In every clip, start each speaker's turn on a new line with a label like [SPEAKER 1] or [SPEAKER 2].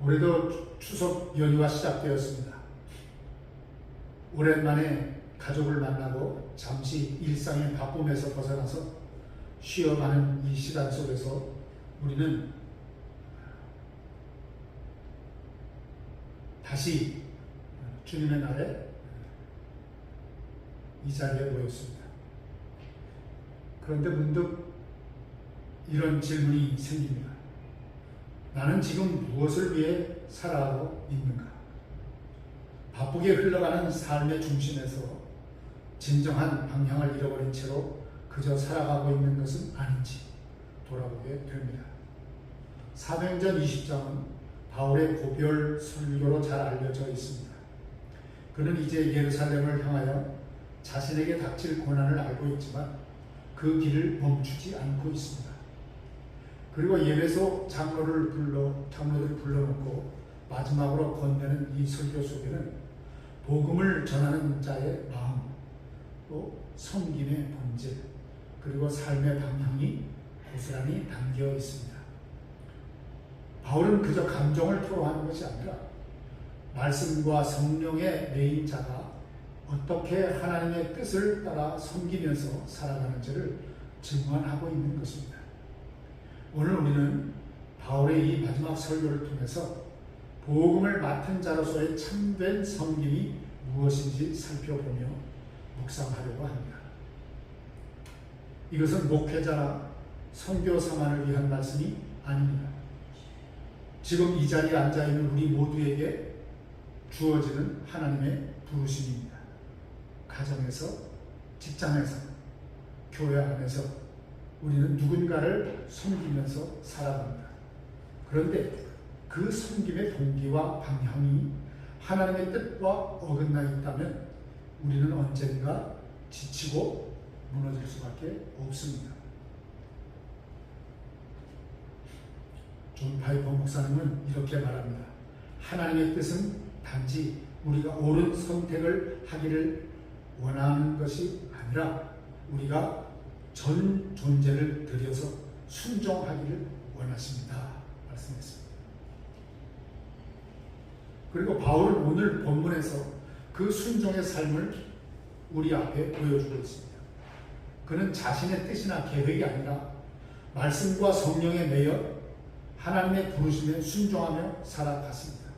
[SPEAKER 1] 올해도 추석 연휴가 시작되었습니다. 오랜만에 가족을 만나고 잠시 일상의 바쁨에서 벗어나서 쉬어가는 이 시간 속에서 우리는 다시 주님의 날에 이 자리에 모였습니다. 그런데 문득 이런 질문이 생깁니다. 나는 지금 무엇을 위해 살아가고 있는가? 바쁘게 흘러가는 삶의 중심에서 진정한 방향을 잃어버린 채로 그저 살아가고 있는 것은 아닌지 돌아보게 됩니다. 사도행전 20장은 바울의 고별 설교로 잘 알려져 있습니다. 그는 이제 예루살렘을 향하여 자신에게 닥칠 고난을 알고 있지만 그 길을 멈추지 않고 있습니다. 그리고 예배소 장로들을 불러놓고 마지막으로 건네는 이 설교 속에는 복음을 전하는 자의 마음, 또 섬김의 본질, 그리고 삶의 방향이 고스란히 담겨 있습니다. 바울은 그저 감정을 토로하는 것이 아니라 말씀과 성령의 매인 자가 어떻게 하나님의 뜻을 따라 섬기면서 살아가는지를 증언하고 있는 것입니다. 오늘 우리는 바울의 이 마지막 설교를 통해서 복음을 맡은 자로서의 참된 섬김이 무엇인지 살펴보며 묵상하려고 합니다. 이것은 목회자나 선교사만을 위한 말씀이 아닙니다. 지금 이 자리에 앉아있는 우리 모두에게 주어지는 하나님의 부르심입니다. 가정에서, 직장에서, 교회 안에서 우리는 누군가를 섬기면서 살아갑니다. 그런데 그 섬김의 동기와 방향이 하나님의 뜻과 어긋나 있다면 우리는 언젠가 지치고 무너질 수밖에 없습니다. 존 파이퍼 목사님은 이렇게 말합니다. 하나님의 뜻은 단지 우리가 옳은 선택을 하기를 원하는 것이 아니라 우리가 전 존재를 들여서 순종하기를 원하십니다. 말씀했습니다. 그리고 바울은 오늘 본문에서 그 순종의 삶을 우리 앞에 보여주고 있습니다. 그는 자신의 뜻이나 계획이 아니라 말씀과 성령에 매여 하나님의 부르심에 순종하며 살아갔습니다.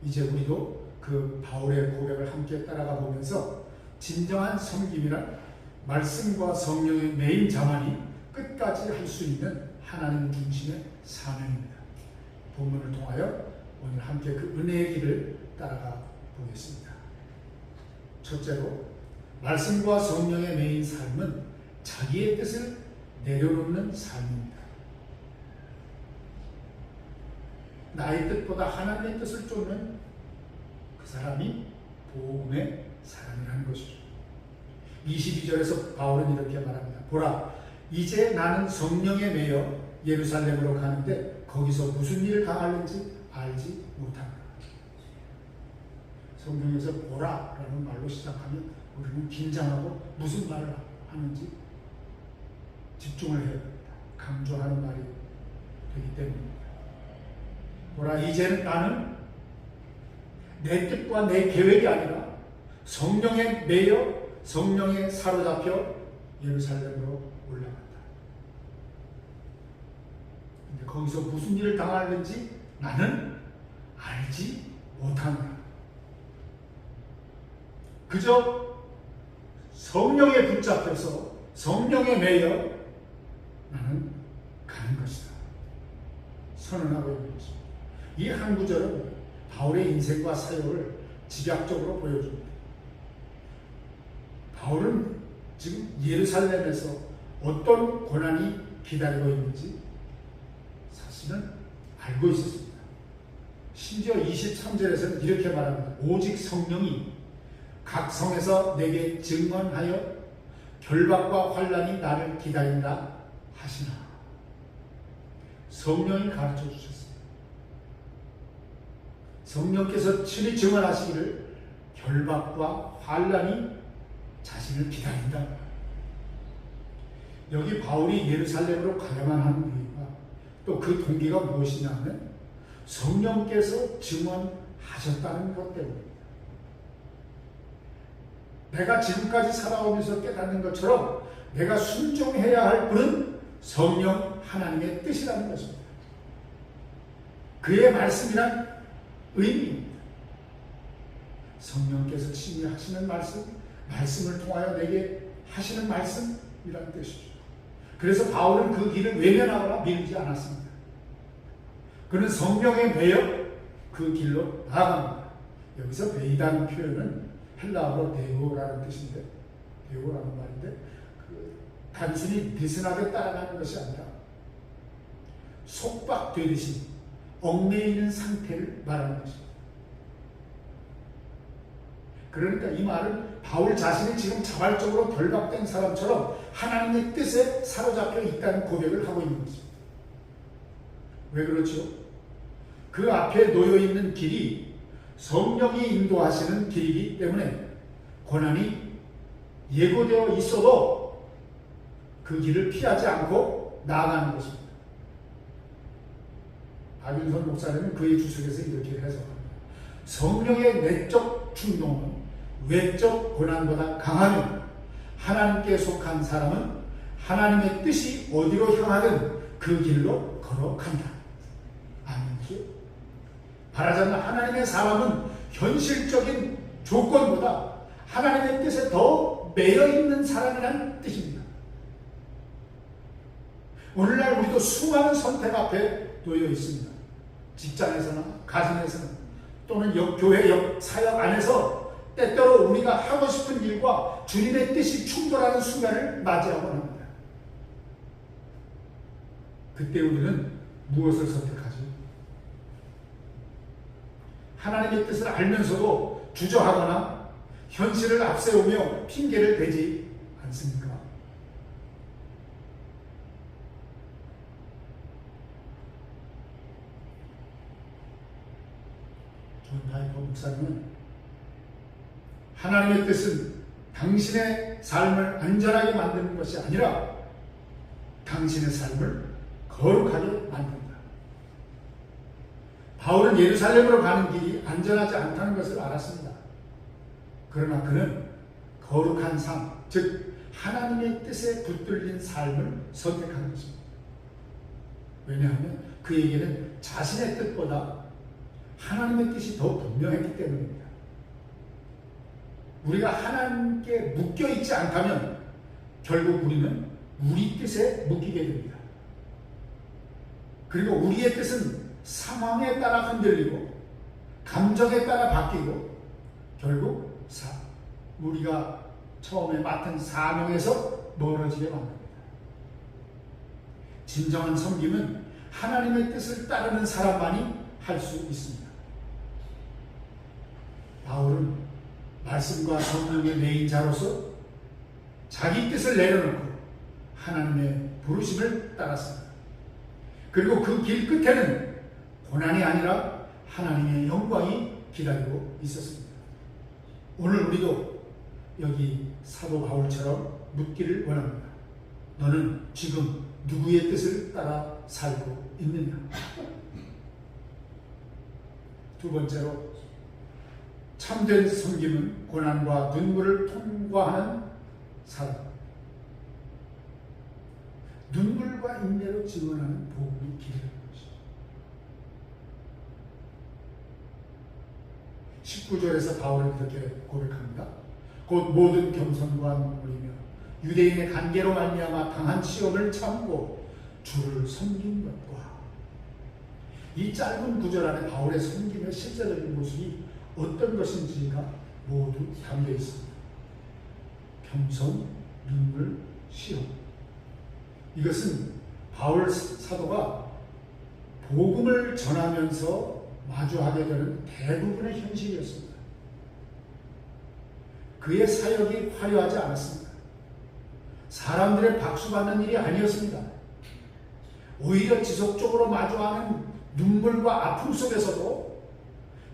[SPEAKER 1] 이제 우리도 그 바울의 고백을 함께 따라가 보면서 진정한 섬김이란 말씀과 성령의 매인 자만이 끝까지 할 수 있는 하나님 중심의 사명입니다. 본문을 통하여 오늘 함께 그 은혜의 길을 따라가 보겠습니다. 첫째로, 말씀과 성령의 매인 삶은 자기의 뜻을 내려놓는 삶입니다. 나의 뜻보다 하나님의 뜻을 쫓는 그 사람이 복음의 사람이라는 것이죠. 22절에서 바울은 이렇게 말합니다. 보라, 이제 나는 성령에 매여 예루살렘으로 가는데 거기서 무슨 일을 당하는지 알지 못합니다. 성경에서 보라라는 말로 시작하면 우리는 긴장하고 무슨 말을 하는지 집중을 해야 됩니다. 강조하는 말이 되기 때문입니다. 보라, 이제는 나는 내 뜻과 내 계획이 아니라 성령에 매여 성령에 사로잡혀 예루살렘으로 올라간다. 근데 거기서 무슨 일을 당하는지 나는 알지 못한다. 그저 성령에 붙잡혀서 성령에 매여 나는 가는 것이다. 선언하고 있는 것입니다. 이 한 구절은 바울의 인생과 사역을 집약적으로 보여줍니다. 바울은 지금 예루살렘에서 어떤 고난이 기다리고 있는지 사실은 알고 있었습니다. 심지어 23절에서는 이렇게 말합니다. 오직 성령이 각 성에서 내게 증언하여 결박과 환난이 나를 기다린다 하시나. 성령이 가르쳐 주셨습니다. 성령께서 친히 증언하시기를 결박과 환난이 자신을 기다린다. 여기 바울이 예루살렘으로 가야만 하는 이유가 또 그 동기가 무엇이냐면 성령께서 증언하셨다는 것 때문입니다. 내가 지금까지 살아오면서 깨닫는 것처럼 내가 순종해야 할 분은 성령 하나님의 뜻이라는 것입니다. 그의 말씀이란 의미입니다. 성령께서 친히 하시는 말씀을 통하여 내게 하시는 말씀이라는 뜻이죠. 그래서 바울은 그 길을 외면하거나 밀지 않았습니다. 그는 성령에 매여 그 길로 나아갑니다. 여기서 매이다는 표현은 헬라어로 데오라는 뜻인데, 데오라는 말인데, 단순히 느슨하게 따라가는 것이 아니라 속박되듯이 얽매이는 상태를 말하는 것입니다. 그러니까 이 말은 바울 자신이 지금 자발적으로 결박된 사람처럼 하나님의 뜻에 사로잡혀 있다는 고백을 하고 있는 것입니다. 왜 그렇죠? 그 앞에 놓여있는 길이 성령이 인도하시는 길이기 때문에 고난이 예고되어 있어도 그 길을 피하지 않고 나아가는 것입니다. 박윤선 목사님은 그의 주석에서 이렇게 해석합니다. 성령의 내적 충동은 외적 고난보다 강하며 하나님께 속한 사람은 하나님의 뜻이 어디로 향하든 그 길로 걸어간다. 아멘이죠. 말하자면 하나님의 사람은 현실적인 조건보다 하나님의 뜻에 더 매여있는 사람이라는 뜻입니다. 오늘날 우리도 수많은 선택 앞에 놓여 있습니다. 직장에서나 가정에서나 또는 교회 사역 안에서 때때로 우리가 하고 싶은 일과 주님의 뜻이 충돌하는 순간을 맞이하곤 합니다. 그때 우리는 무엇을 선택하죠? 하나님의 뜻을 알면서도 주저하거나 현실을 앞세우며 핑계를 대지 않습니까? 존 파이퍼 목사님은 하나님의 뜻은 당신의 삶을 안전하게 만드는 것이 아니라 당신의 삶을 거룩하게 만든다. 바울은 예루살렘으로 가는 길이 안전하지 않다는 것을 알았습니다. 그러나 그는 거룩한 삶, 즉 하나님의 뜻에 붙들린 삶을 선택한 것입니다. 왜냐하면 그에게는 자신의 뜻보다 하나님의 뜻이 더 분명했기 때문입니다. 우리가 하나님께 묶여있지 않다면 결국 우리는 우리 뜻에 묶이게 됩니다. 그리고 우리의 뜻은 상황에 따라 흔들리고 감정에 따라 바뀌고 결국 우리가 처음에 맡은 사명에서 멀어지게 만듭니다. 진정한 섬김은 하나님의 뜻을 따르는 사람만이 할 수 있습니다. 바울은 말씀과 성령의 매인 자로서 자기 뜻을 내려놓고 하나님의 부르심을 따랐습니다. 그리고 그 길 끝에는 고난이 아니라 하나님의 영광이 기다리고 있었습니다. 오늘 우리도 여기 사도 바울처럼 묻기를 원합니다. 너는 지금 누구의 뜻을 따라 살고 있느냐? 두 번째로 참된 섬김은 고난과 눈물을 통과하는 사람. 눈물과 인내로 증언하는 복음이 길이라는 것이죠. 19절에서 바울은 이렇게 고백합니다. 곧 모든 겸손과 눈물이며 유대인의 관계로 말미암아 당한 시험을 참고 주를 섬긴 것과 이 짧은 구절 안에 바울의 섬김의 실제적인 모습이 어떤 것인지가 모두 담겨 있습니다. 겸손, 눈물, 시험. 이것은 바울 사도가 복음을 전하면서 마주하게 되는 대부분의 현실이었습니다. 그의 사역이 화려하지 않았습니다. 사람들의 박수받는 일이 아니었습니다. 오히려 지속적으로 마주하는 눈물과 아픔 속에서도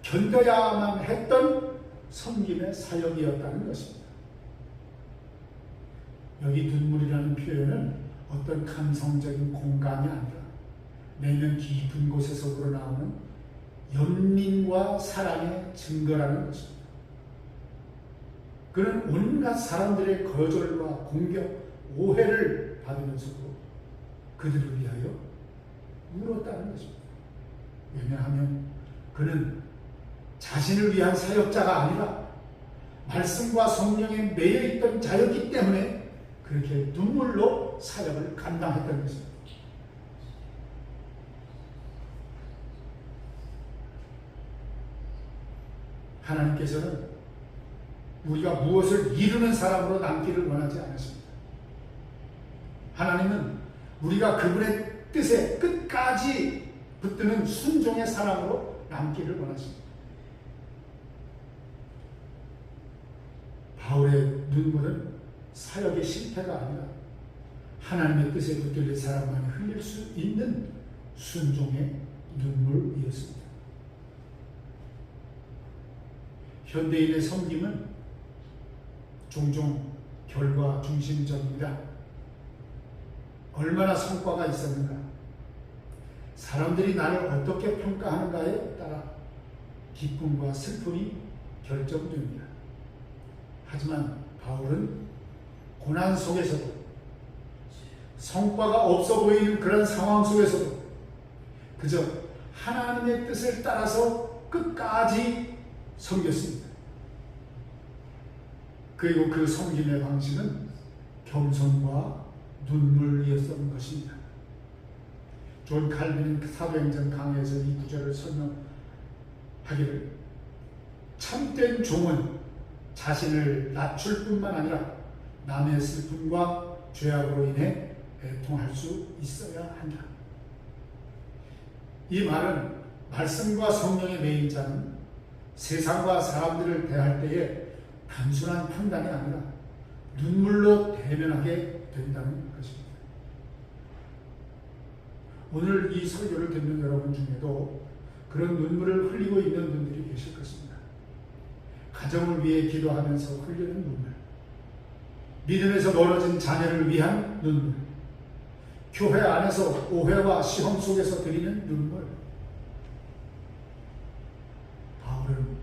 [SPEAKER 1] 견뎌야만 했던 섬김의 사역이었다는 것입니다. 여기 눈물이라는 표현은 어떤 감성적인 공감이 아니라 내면 깊은 곳에서 우러나오는 연민과 사랑의 증거라는 것입니다. 그는 온갖 사람들의 거절과 공격, 오해를 받으면서도 그들을 위하여 울었다는 것입니다. 왜냐하면 그는 자신을 위한 사역자가 아니라 말씀과 성령에 매여 있던 자였기 때문에 그렇게 눈물로 사역을 감당했던 것입니다. 하나님께서는 우리가 무엇을 이루는 사람으로 남기를 원하지 않으십니다. 하나님은 우리가 그분의 뜻에 끝까지 붙드는 순종의 사람으로 남기를 원하십니다. 바울의 눈물은 사역의 실패가 아니라 하나님의 뜻에 붙들린 사람만이 흘릴 수 있는 순종의 눈물이었습니다. 현대인의 섬김은 종종 결과 중심적입니다. 얼마나 성과가 있었는가, 사람들이 나를 어떻게 평가하는가에 따라 기쁨과 슬픔이 결정됩니다. 하지만 바울은 고난 속에서도, 성과가 없어 보이는 그런 상황 속에서도 그저 하나님의 뜻을 따라서 끝까지 섬겼습니다. 그리고 그 섬김의 방식은 겸손과 눈물이었던 것입니다. 존 칼빈은 사도행전 강해에서 이 구절을 설명하기를, 참된 종은 자신을 낮출 뿐만 아니라 남의 슬픔과 죄악으로 인해 애통할 수 있어야 한다. 이 말은 말씀과 성령의 매인 자는 세상과 사람들을 대할 때에 단순한 판단이 아니라 눈물로 대면하게 된다는 것입니다. 오늘 이 설교를 듣는 여러분 중에도 그런 눈물을 흘리고 있는 분들이 계실 것입니다. 가정을 위해 기도하면서 흘리는 눈물, 믿음에서 멀어진 자녀를 위한 눈물, 교회 안에서 오해와 시험 속에서 드리는 눈물. 바울은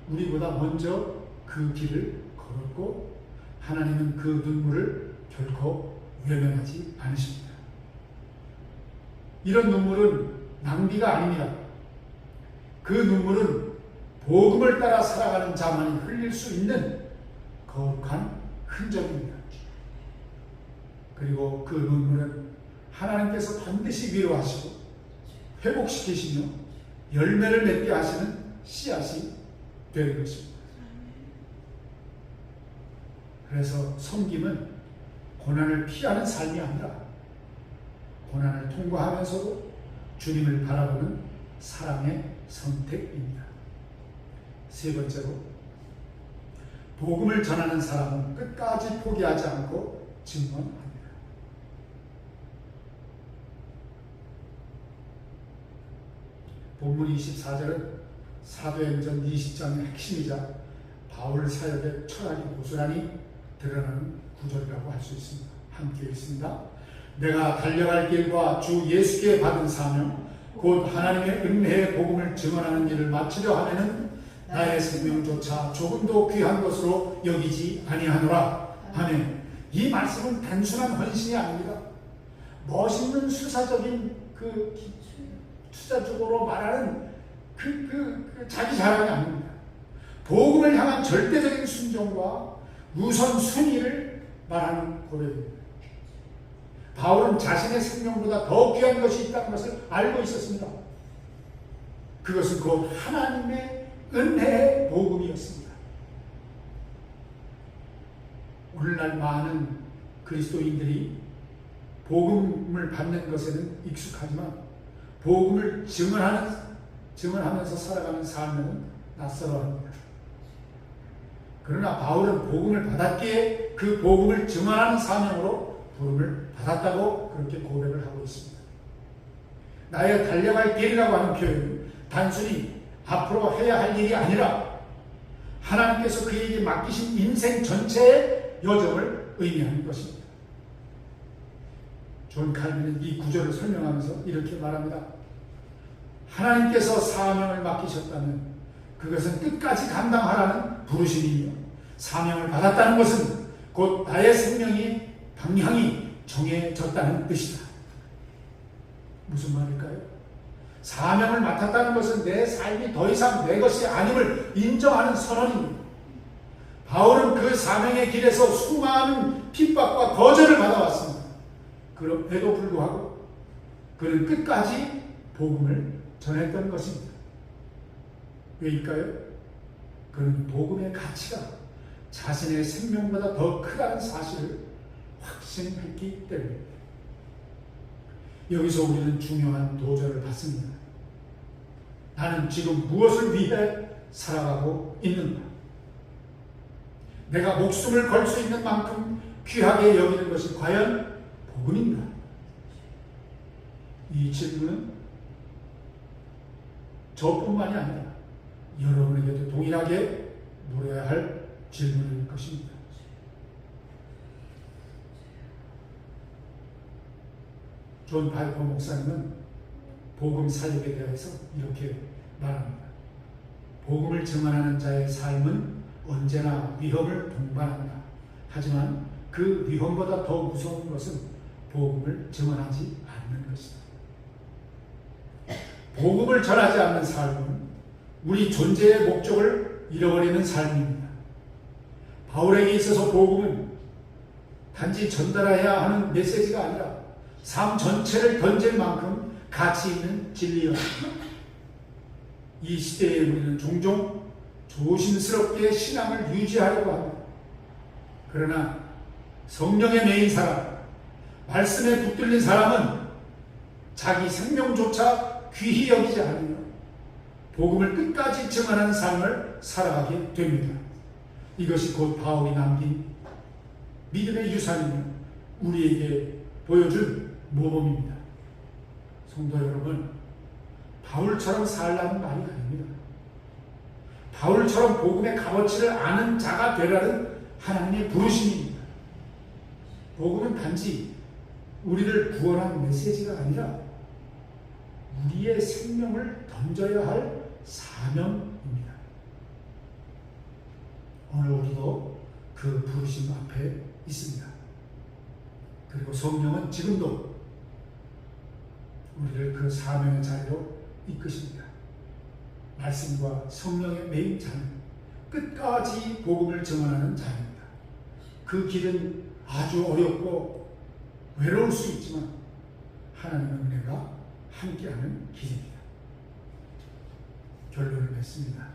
[SPEAKER 1] 우리보다 먼저 그 길을 걸었고 하나님은 그 눈물을 결코 외면하지 않으십니다. 이런 눈물은 낭비가 아닙니다. 그 눈물은 복음을 따라 살아가는 자만이 흘릴 수 있는 거룩한 흔적입니다. 그리고 그 눈물은 하나님께서 반드시 위로하시고 회복시키시며 열매를 맺게 하시는 씨앗이 되는 것입니다. 그래서 섬김은 고난을 피하는 삶이 아니라 고난을 통과하면서도 주님을 바라보는 사랑의 선택입니다. 세 번째로, 복음을 전하는 사람은 끝까지 포기하지 않고 증언합니다. 본문 24절은 사도행전 20장의 핵심이자 바울 사역의 철학이 고스란히 드러나는 구절이라고 할 수 있습니다. 함께 읽습니다. 내가 달려갈 길과 주 예수께 받은 사명, 곧 하나님의 은혜의 복음을 증언하는 일을 마치려 하면은 나의 생명조차 조금도 귀한 것으로 여기지 아니하노라. 아멘. 이 말씀은 단순한 헌신이 아닙니다. 멋있는 수사적인 투자적으로 말하는 자기 자랑이 아닙니다. 복음을 향한 절대적인 순종과 우선 순위를 말하는 고백입니다. 바울은 자신의 생명보다 더 귀한 것이 있다는 것을 알고 있었습니다. 그것은 곧 하나님의 은혜의 복음이었습니다. 오늘날 많은 그리스도인들이 복음을 받는 것에는 익숙하지만 복음을 증언하면서 살아가는 삶은 낯설어합니다. 그러나 바울은 복음을 받았기에 그 복음을 증언하는 사명으로 부름을 받았다고 그렇게 고백을 하고 있습니다. 나의 달려갈 길이라고 하는 표현은 단순히 앞으로 해야 할 일이 아니라 하나님께서 그에게 맡기신 인생 전체의 여정을 의미하는 것입니다. 존 칼빈은 이 구절을 설명하면서 이렇게 말합니다. 하나님께서 사명을 맡기셨다면 그것은 끝까지 감당하라는 부르심이며, 사명을 받았다는 것은 곧 나의 생명이 방향이 정해졌다는 뜻이다. 무슨 말일까요? 사명을 맡았다는 것은 내 삶이 더 이상 내 것이 아님을 인정하는 선언입니다. 바울은 그 사명의 길에서 수많은 핍박과 거절을 받아왔습니다. 그럼에도 불구하고 그는 끝까지 복음을 전했던 것입니다. 왜일까요? 그는 복음의 가치가 자신의 생명보다 더 크다는 사실을 확신했기 때문입니다. 여기서 우리는 중요한 도전을 받습니다. 나는 지금 무엇을 위해 살아가고 있는가? 내가 목숨을 걸 수 있는 만큼 귀하게 여기는 것이 과연 복음인가? 이 질문은 저뿐만이 아니라 여러분에게도 동일하게 물어야 할 질문일 것입니다. 존 파이퍼 목사님은 복음 사역에 대해서 이렇게 말합니다. 복음을 증언하는 자의 삶은 언제나 위험을 동반한다. 하지만 그 위험보다 더 무서운 것은 복음을 증언하지 않는 것이다. 복음을 전하지 않는 삶은 우리 존재의 목적을 잃어버리는 삶입니다. 바울에게 있어서 복음은 단지 전달해야 하는 메시지가 아니라 삶 전체를 던질 만큼 가치 있는 진리였습니다. 이 시대에 우리는 종종 조심스럽게 신앙을 유지하려고 합니다. 그러나 성령의 매인 사람, 말씀에 붙들린 사람은 자기 생명조차 귀히 여기지 않으며 복음을 끝까지 증언하는 삶을 살아가게 됩니다. 이것이 곧 바울이 남긴 믿음의 유산이며 우리에게 보여준 모범입니다. 성도 여러분, 바울처럼 살라는 말이 아닙니다. 바울처럼 복음의 값어치를 아는 자가 되라는 하나님의 부르심입니다. 복음은 단지 우리를 구원한 메시지가 아니라 우리의 생명을 던져야 할 사명입니다. 오늘 우리도 그 부르심 앞에 있습니다. 그리고 성령은 지금도 우리를 그 사명의 자리로 이끄십니다. 말씀과 성령의 매인 자는 끝까지 복음을 증언하는 자입니다. 그 길은 아주 어렵고 외로울 수 있지만 하나님의 은혜가 함께하는 길입니다. 결론을 맺습니다.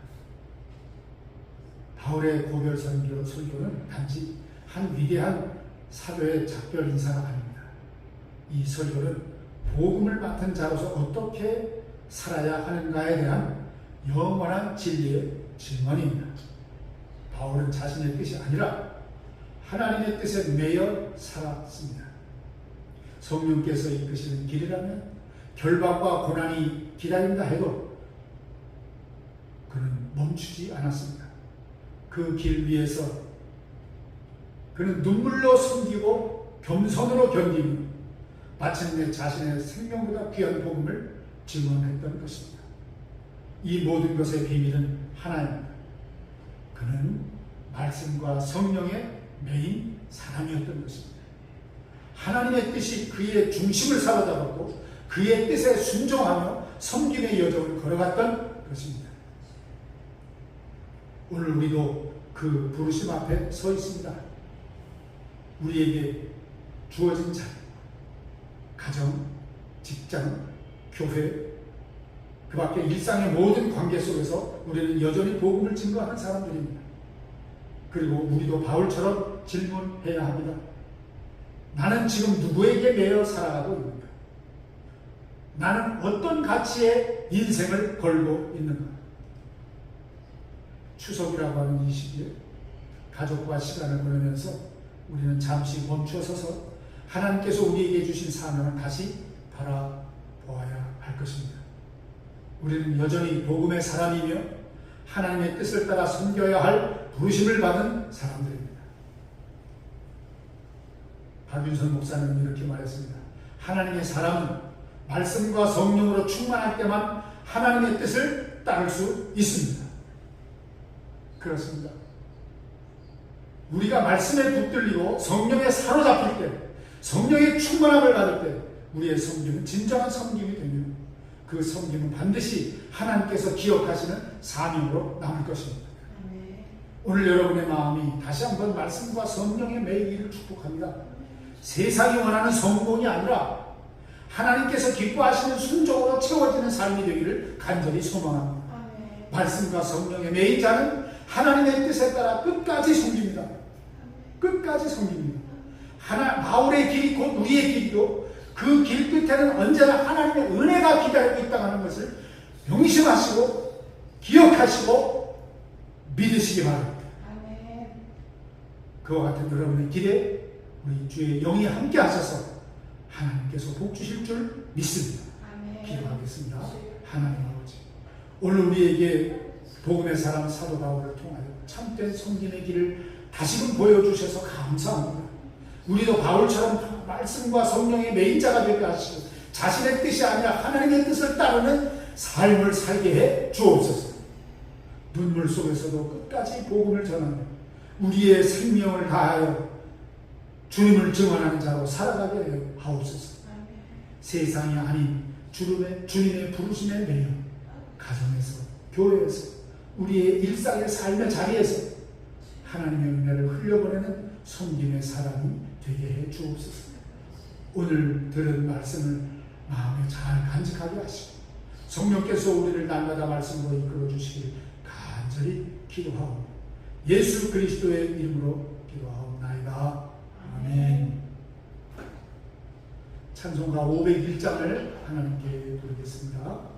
[SPEAKER 1] 바울의 고별 설교는 단지 한 위대한 사도의 작별 인사가 아닙니다. 이 설교는 복음을 맡은 자로서 어떻게 살아야 하는가에 대한 영원한 진리의 증언입니다. 바울은 자신의 뜻이 아니라 하나님의 뜻에 매여 살았습니다. 성령께서 이끄시는 길이라면 결박과 고난이 기다린다 해도 그는 멈추지 않았습니다. 그 길 위에서 그는 눈물로 섬기고 겸손으로 견디며 마침내 자신의 생명보다 귀한 복음을 증언했던 것입니다. 이 모든 것의 비밀은 하나입니다. 그는 말씀과 성령의 매인 사람이었던 것입니다. 하나님의 뜻이 그의 중심을 사로잡았고 그의 뜻에 순종하며 섬김의 여정을 걸어갔던 것입니다. 오늘 우리도 그 부르심 앞에 서 있습니다. 우리에게 주어진 자리, 가정, 직장, 교회, 그 밖에 일상의 모든 관계 속에서 우리는 여전히 복음을 증거하는 사람들입니다. 그리고 우리도 바울처럼 질문해야 합니다. 나는 지금 누구에게 매여 살아가고 있는가? 나는 어떤 가치의 인생을 걸고 있는가? 추석이라고 하는 이 시기에 가족과 시간을 보내면서 우리는 잠시 멈춰서서 하나님께서 우리에게 주신 사명을 다시 바라보아야 할 것입니다. 우리는 여전히 복음의 사람이며 하나님의 뜻을 따라 섬겨야 할 부르심을 받은 사람들입니다. 박윤선 목사는 이렇게 말했습니다. 하나님의 사람은 말씀과 성령으로 충만할 때만 하나님의 뜻을 따를 수 있습니다. 그렇습니다. 우리가 말씀에 붙들리고 성령에 사로잡힐 때, 성령의 충만함을 받을 때 우리의 섬김은 진정한 섬김이 되면 그 섬김은 반드시 하나님께서 기억하시는 사명으로 남을 것입니다. 오늘 여러분의 마음이 다시 한번 말씀과 성령에 매이기를 축복합니다. 세상이 원하는 성공이 아니라 하나님께서 기뻐하시는 순종으로 채워지는 삶이 되기를 간절히 소망합니다. 말씀과 성령에 매인 자는 하나님의 뜻에 따라 끝까지 섬깁니다. 끝까지 섬깁니다. 바울의 길이 곧 우리의 길이요, 그 길 끝에는 언제나 하나님의 은혜가 기다리고 있다는 것을 명심하시고 기억하시고 믿으시기 바랍니다. 그와 같은 여러분의 길에 우리 주의 영이 함께 하셔서 하나님께서 복 주실 줄 믿습니다. 기도하겠습니다. 하나님 아버지, 오늘 우리에게 복음의 사람 사도 바울을 통하여 참된 섬김의 길을 다시금 보여주셔서 감사합니다. 우리도 바울처럼 말씀과 성령의 매인자가 되게 하시고 자신의 뜻이 아니라 하나님의 뜻을 따르는 삶을 살게 해 주옵소서. 눈물 속에서도 끝까지 복음을 전하며 우리의 생명을 다하여 주님을 증언하는 자로 살아가게 하옵소서. 세상이 아닌 주님의 부르심에 매여 가정에서, 교회에서, 우리의 일상의 삶의 자리에서 하나님의 은혜를 흘려보내는 섬김의 사람이 되게 해 주옵소서. 오늘 들은 말씀을 마음에 잘 간직하게 하시고 성령께서 우리를 날마다 말씀으로 이끌어 주시길 간절히 기도하옵니다. 예수 그리스도의 이름으로 기도하옵나이다. 아멘. 찬송가 501장을 하나님께 드리겠습니다.